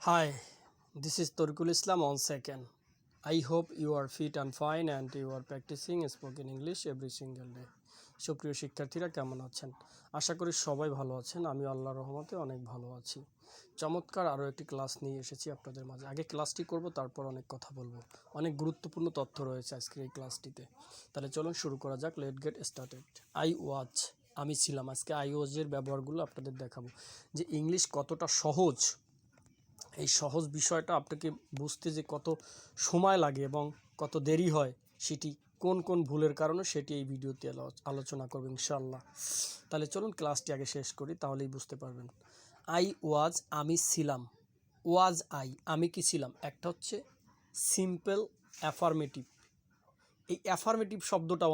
Hi, this is Torikul Islam on second. I hope you are fit and fine and you are practicing spoken English every single day. সুপ্রিয় শিক্ষার্থীরা কেমন আছেন? আশা করি সবাই ভালো আছেন। আমি আল্লাহর রহমতে অনেক ভালো আছি। চমৎকার আরও একটি ক্লাস নিয়ে এসেছি আপনাদের মাঝে। আগে ক্লাসটি করব, তারপর অনেক কথা বলবো। অনেক গুরুত্বপূর্ণ তথ্য রয়েছে আজকের এই ক্লাসটিতে। তাহলে চলুন শুরু করা যাক। Late get started. I was, আমি ছিলাম। আজকে আই ওয়াজের ব্যবহারগুলো আপনাদের দেখাবো, যে ইংলিশ কতটা সহজ। এই সহজ বিষয়টা আপনাকে বুঝতে যে কত সময় লাগে এবং কত দেরি হয়, সেটি কোন কোন ভুলের কারণে, সেটি এই ভিডিওতে আলোচনা করব ইনশাআল্লাহ। তাহলে চলুন ক্লাসটি আগে শেষ করি, তাহলেই বুঝতে পারবেন। আই ওয়াজ, আমি ছিলাম। ওয়াজ আই, আমি কি ছিলাম। একটা হচ্ছে সিম্পল অ্যাফার্মেটিভ। এই অ্যাফার্মেটিভ শব্দটা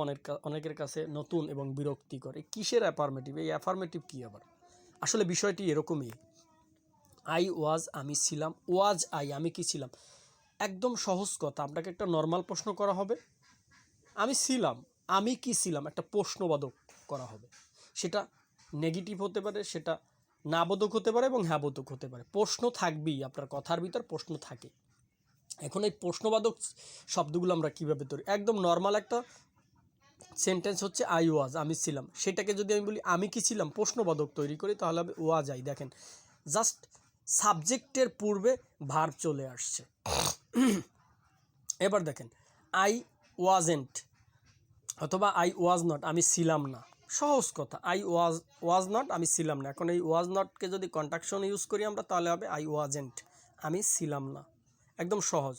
অনেকের কাছে নতুন এবং বিরক্তিকর। এই কিসের অ্যাফার্মেটিভ? এই অ্যাফার্মেটিভ কী আবার? আসলে বিষয়টি এরকমই। আই ওয়াজ, আমি ছিলাম। ওয়াজ আই, আমি কি ছিলাম। একদম সহজ কথা। আপনাকে একটা নর্মাল প্রশ্ন করা হবে, আমি ছিলাম, আমি কি ছিলাম, একটা প্রশ্নবোধক করা হবে। সেটা নেগেটিভ হতে পারে, সেটা না বোধক হতে পারে এবং হ্যাঁ বোধক হতে পারে। প্রশ্ন থাকবেই, আপনার কথার ভিতর প্রশ্ন থাকে। এখন এই প্রশ্নবাদক শব্দগুলো আমরা কীভাবে তৈরি? একদম নর্মাল একটা সেন্টেন্স হচ্ছে আই ওয়াজ, আমি ছিলাম। সেটাকে যদি আমি বলি আমি কি ছিলাম, প্রশ্নবোধক তৈরি করি, তাহলে হবে ওয়াজ আই। দেখেন, জাস্ট সাবজেক্টের পূর্বে ভার্ব চলে আসছে। এবার দেখেন, আই ওয়াজেন্ট অথবা আই ওয়াজ নট, আমি ছিলাম না। সহজ কথা, আই ওয়াজ নট, আমি ছিলাম না। এখন এই ওয়াজ নটকে যদি কন্ট্রাকশন ইউজ করি আমরা, তাহলে হবে আই ওয়াজেন্ট, আমি ছিলাম না। একদম সহজ।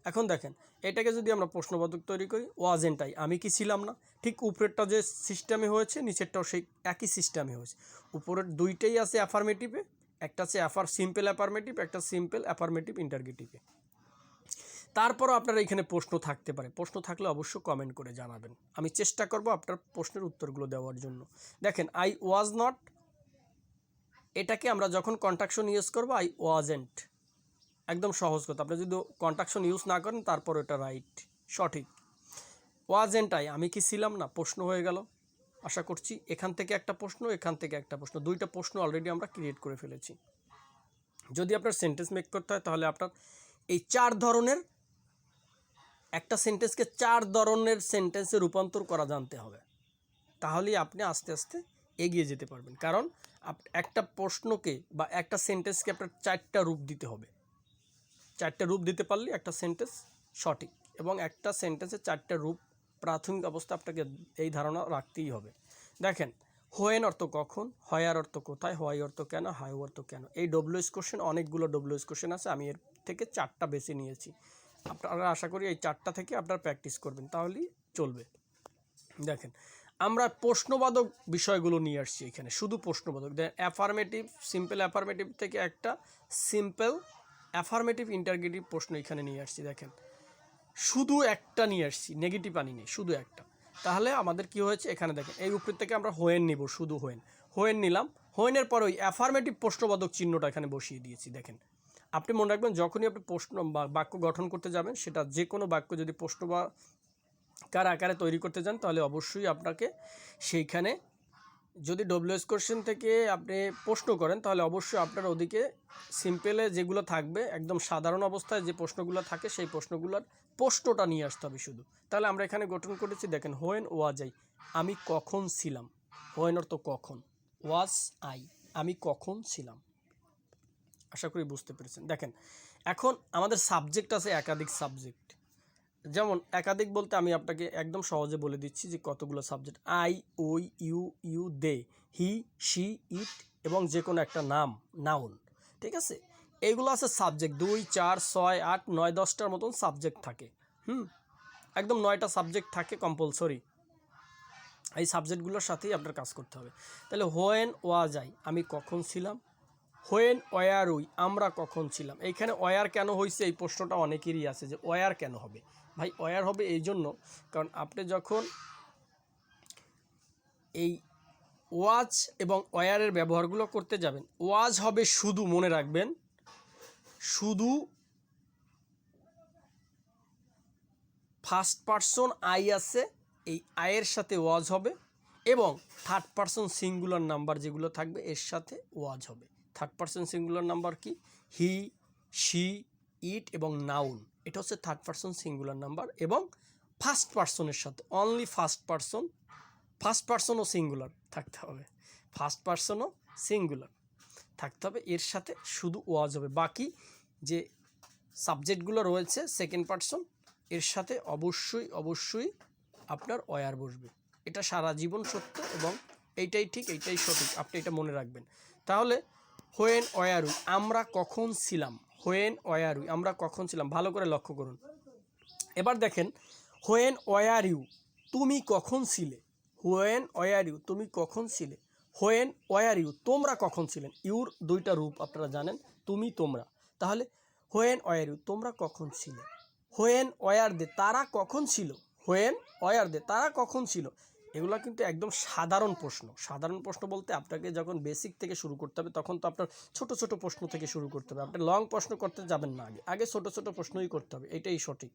এখন দেখেন, এটাকে যদি আমরা প্রশ্নবোধক তৈরি করি, ওয়াজেন্ট আই, আমি কি ছিলাম না। ঠিক উপরেরটা যে সিস্টেমে হয়েছে, নিচেরটাও সেই একই সিস্টেমে হয়েছে। উপরের দুইটাই আছে অ্যাফার্মেটিভে, একটা আছে সিম্পল অ্যাফার্মেটিভ, একটা সিম্পল অ্যাফার্মেটিভ ইন্টারগেটিভে। তারপরও আপনার এখানে প্রশ্ন থাকতে পারে। প্রশ্ন থাকলে অবশ্যই কমেন্ট করে জানাবেন, আমি চেষ্টা করব আপনার প্রশ্নের উত্তরগুলো দেওয়ার জন্য। দেখেন, আই ওয়াজ নট, এটাকে আমরা যখন কন্ট্রাকশন ইউজ করব, আই ওয়াজেন্ট। একদম সহজ কথা। আপনি যদি কন্ট্রাকশন ইউজ না করেন, তারপর এটা রাইট, সঠিক। ওয়াজেন্ট আই, আমি কি ছিলাম না, প্রশ্ন হয়ে গেল। আশা করছি এখান থেকে একটা প্রশ্ন, এখান থেকে একটা প্রশ্ন, দুইটা প্রশ্ন অলরেডি আমরা ক্রিয়েট করে ফেলেছি। যদি আপনার সেন্টেন্স মেক করতে হয়, তাহলে আপনার এই চার ধরনের, একটা সেন্টেন্সকে চার ধরনের সেন্টেন্সে রূপান্তর করা জানতে হবে। তাহলেই আপনি আস্তে আস্তে এগিয়ে যেতে পারবেন। কারণ একটা প্রশ্নকে বা একটা সেন্টেন্সকে আপনার চারটা রূপ দিতে হবে। চারটা রূপ দিতে পারলে একটা সেন্টেন্স সঠিক। এবং একটা সেন্টেন্সের চারটা রূপ প্রাথমিক অবস্থা আপনাকে এই ধারণা রাখতেই হবে। দেখেন, হোয়েন অর্থ কখন, হয়ার অর্থ কোথায়, হোয়াই অর্থ কেন, হাউ অর্থ কেন। এই ডব্লিউএস কোশ্চেন, অনেকগুলো ডব্লিউএস কোশ্চেন আছে, আমি এর থেকে চারটা বেছে নিয়েছি। আপনারা আশা করি এই চারটা থেকে আপনারা প্র্যাকটিস করবেন, তাহলেই চলবে। দেখেন, আমরা প্রশ্নবাদক বিষয়গুলো নিয়ে আসছি এখানে, শুধু প্রশ্নবাদক। দেখেন, অ্যাফার্মেটিভ, সিম্পল অ্যাফার্মেটিভ থেকে একটা সিম্পল অ্যাফার্মেটিভ ইন্টারগেটিভ প্রশ্ন এখানে নিয়ে আসছি। দেখেন, শুধু একটা নিয়ে আসছি, নেগেটিভ আনি নেই, শুধু একটা। তাহলে আমাদের কি হয়েছে, এখানে দেখেন, এই উপর থেকে আমরা হোয়েন নিব, শুধু হোয়েন। হোয়েন নিলাম, হোয়েনের পরে ওই অ্যাফার্মেটিভ প্রশ্নবাদক চিহ্নটা এখানে বসিয়ে দিয়েছি। দেখেন, আপনি মনে রাখবেন, যখনই আপনি প্রশ্ন বা বাক্য গঠন করতে যাবেন, সেটা যে কোনো বাক্য যদি প্রশ্ন বা কার আকারে তৈরি করতে যান, তাহলে অবশ্যই আপনাকে সেইখানে, যদি ডব্লিউএস কোশ্চেন থেকে আপনি প্রশ্ন করেন, তাহলে অবশ্যই আপনার ওদিকে সিম্পলে যেগুলো থাকবে, একদম সাধারণ অবস্থায় যে প্রশ্নগুলো থাকে, সেই প্রশ্নগুলোর প্রশ্নটা নিয়ে আসতে হবে শুধু। তাহলে আমরা এখানে গঠন করেছি, দেখেন, হোয়েন ওয়াজ আই, আমি কখন ছিলাম। হোয়েন অর্থ কখন, ওয়াজ আই, আমি কখন ছিলাম। আশা করি বুঝতে পেরেছেন। দেখেন, এখন আমাদের সাবজেক্ট আছে একাধিক সাবজেক্ট। যেমন একাধিক বলতে আমি আপনাকে একদম সহজে বলে দিচ্ছি যে কতগুলো সাবজেক্ট। আই, ওই, ইউ, দে, হি, শি, ইট এবং যে কোনো একটা নাম, নাউন। ঠিক আছে, এইগুলো আছে সাবজেক্ট। 2, 4, 6, 8, 9, 10টার মতন সাবজেক্ট থাকে। একদম 9টা সাবজেক্ট থাকে কম্পালসরি। এই সাবজেক্টগুলোর সাথেই আপনার কাজ করতে হবে। তাহলে হোয়েন ওয়াজ আই, আমি কখন ছিলাম। হোয়েন ওয়ার উই, আমরা কখন ছিলাম। এইখানে ওয়ার কেন হয়েছে, এই প্রশ্নটা অনেকেরই আছে যে ওয়ার কেন হবে। ভাই, ওয়ার হবে এই জন্য, কারণ আপনি যখন এই ওয়াজ এবং ওয়ারের ব্যবহারগুলো করতে যাবেন, ওয়াজ হবে শুধু, মনে রাখবেন, শুধু ফার্স্ট পারসন আই আছে, এই আয়ের সাথে ওয়াজ হবে, এবং থার্ড পারসন সিঙ্গুলার নাম্বার যেগুলো থাকবে এর সাথে ওয়াজ হবে। থার্ড পারসন সিঙ্গুলার নাম্বার কি, হি, শি, ইট এবং নাউন, এটা হচ্ছে থার্ড পারসন সিঙ্গুলার নাম্বার এবং ফার্স্ট পারসনের সাথে অনলি ফার্স্ট পারসনও সিঙ্গুলার থাকতে হবে, ফার্স্ট পারসনও সিঙ্গুলার থাকতে হবে, এর সাথে শুধু ওয়াজ হবে। বাকি যে সাবজেক্টগুলো রয়েছে সেকেন্ড পারসন, এর সাথে অবশ্যই আপনার ওয়ার বসবে। এটা সারা জীবন সত্য এবং এইটাই ঠিক, এইটাই সঠিক, আপনি এটা মনে রাখবেন। তাহলে হোয়েন ওয়ার উই, আমরা কখন ছিলাম, হোয়েন ওয়ার উই, আমরা কখন ছিলাম, ভালো করে লক্ষ্য করুন। এবার দেখেন হোয়েন ওয়ার ইউ, তুমি কখন ছিলে, হোয়েন ওয়ার ইউ, তুমি কখন ছিলে, হোয়েন ওয়ার ইউ, তোমরা কখন ছিলেন। ইউর দুইটা রূপ আপনারা জানেন, তুমি তোমরা। তাহলে হোয়েন ওয়ার ইউ, তোমরা কখন ছিলে, হোয়েন ওয়ার দে, তারা কখন ছিল, হোয়েন ওয়ার দে, তারা কখন ছিল। এগুলো কিন্তু একদম সাধারণ প্রশ্ন। সাধারণ প্রশ্ন বলতে আপনাকে যখন বেসিক থেকে শুরু করতে হবে তখন তো আপনার ছোট ছোট প্রশ্ন থেকে শুরু করতে হবে, আপনি লং প্রশ্ন করতে যাবেন না, আগে ছোট ছোট প্রশ্নই করতে হবে, এটাই সঠিক।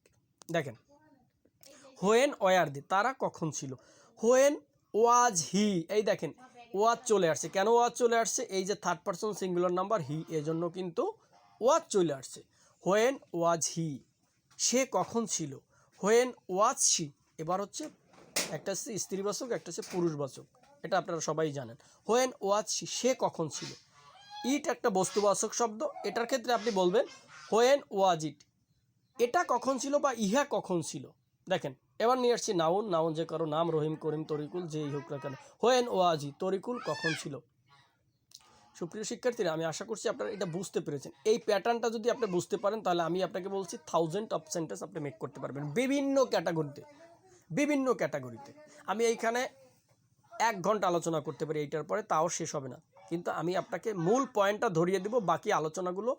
দেখেন হোয়েন ওয়ার দে, তারা কখন ছিল, হোয়েন ওয়াজ হি, এই দেখেন ওয়াজ চলে আসছে, কেন ওয়াজ চলে আসছে, এই যে third person singular number he, এজন্য কিন্তু ওয়াজ চলে আসছে। হোয়েন ওয়াজ হি, সে কখন ছিল, হোয়েন ওয়াজ শি, এবার হচ্ছে একটা হচ্ছে স্ত্রীবাচক, একটা হচ্ছে পুরুষবাচক, এটা আপনারা সবাই জানেন। হোয়েন ওয়াজ শি, সে কখন ছিল। ইট একটা বস্তুবাচক শব্দ, এটার ক্ষেত্রে আপনি বলবেন হোয়েন ওয়াজ ইট, এটা কখন ছিল বা ইহা কখন ছিল। দেখেন এবার নিয়ে আসছি নাউন, নাউন যে কারো নাম, রহিম, করিম, তরিকুল যেই হোক না কেন। হোয়েন ওয়াজি, তরিকুল কখন ছিল। সুপ্রিয় শিক্ষার্থীরা, আমি আশা করছি আপনারা এটা বুঝতে পেরেছেন। এই প্যাটার্নটা যদি আপনি বুঝতে পারেন তাহলে আমি আপনাকে বলছি 1000 অফ সেন্টেন্স আপনি মেক করতে পারবেন বিভিন্ন ক্যাটাগরিতে। আমি এইখানে 1 ঘন্টা আলোচনা করতে পারি এইটার পরে, তাও শেষ হবে না, কিন্তু আমি আপনাকে মূল পয়েন্টটা ধরিয়ে দেব, বাকি আলোচনাগুলো,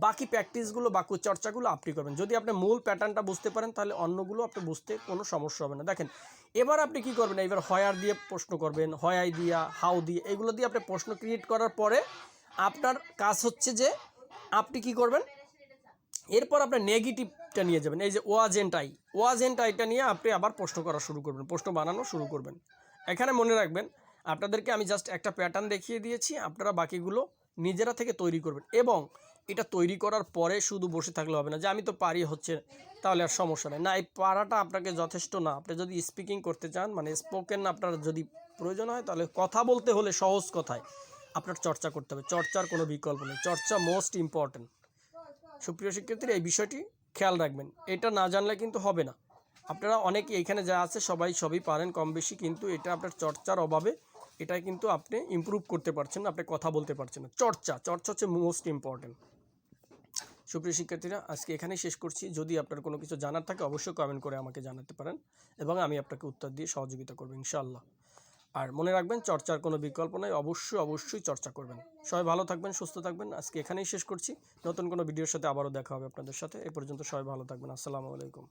বাকি প্র্যাকটিসগুলো, বাকি চর্চাগুলো আপনি করবেন। যদি আপনি মূল প্যাটার্নটা বুঝতে পারেন তাহলে অন্যগুলো আপনি বুঝতে কোনো সমস্যা হবে না। দেখেন এবার আপনি কি করবেন, এবার হোয়ার দিয়ে প্রশ্ন করবেন, হোয়াই দিয়া, হাউ দিয়ে, এগুলো দিয়ে আপনি প্রশ্ন ক্রিয়েট করার পরে আপনার কাজ হচ্ছে যে আপনি কি করবেন, এরপর আপনার নেগেটিভটা নিয়ে যাবেন, এই যে ওয়াজেন্ট আইটা নিয়ে আপনি আবার প্রশ্ন করা শুরু করবেন, প্রশ্ন বানানো শুরু করবেন। এখানে মনে রাখবেন আপনাদেরকে আমি জাস্ট একটা প্যাটার্ন দেখিয়ে দিয়েছি, আপনারা বাকিগুলো নিজেরা থেকে তৈরি করবেন। এবং এটা তৈরি করার পরে শুধু বসে থাকলে হবে না যে আমি তো পারি হচ্ছে, তাহলে আর সমস্যা নেই, না এই পারাটা আপনাকে যথেষ্ট না। আপনি যদি স্পিকিং করতে চান, মানে স্পোকেন আপনার যদি প্রয়োজন হয়, তাহলে কথা বলতে হলে সহজ কথায় আপনার চর্চা করতে হবে, চর্চার কোনো বিকল্প নেই, চর্চা মোস্ট ইম্পর্টেন্ট। সুপ্রিয় শিক্ষার্থীরা, এই বিষয়টি খেয়াল রাখবেন, এটা না জানলে কিন্তু হবে না। আপনারা অনেকে এখানে যা আছে সবই পারেন কম বেশি, কিন্তু এটা আপনার চর্চার অভাবে এটা কিন্তু আপনি ইমপ্রুভ করতে পারছেন না, আপনি কথা বলতে পারছেন না। চর্চা হচ্ছে মোস্ট ইম্পর্টেন্ট। সুপ্রিয় শিক্ষার্থীরা, আজকে এখানেই শেষ করছি। যদি আপনার কোনো কিছু জানার থাকে অবশ্যই কমেন্ট করে আমাকে জানাতে পারেন এবং আমি আপনাকে উত্তর দিয়ে সহযোগিতা করব ইনশাআল্লাহ। আর মনে রাখবেন চর্চার কোনো বিকল্প নেই, অবশ্যই চর্চা করবেন। সবাই ভালো থাকবেন, সুস্থ থাকবেন। আজকে এখানেই শেষ করছি। নতুন কোনো ভিডিওর সাথে আবারও দেখা হবে আপনাদের সাথে। এ পর্যন্ত সবাই ভালো থাকবেন। আসসালামু আলাইকুম।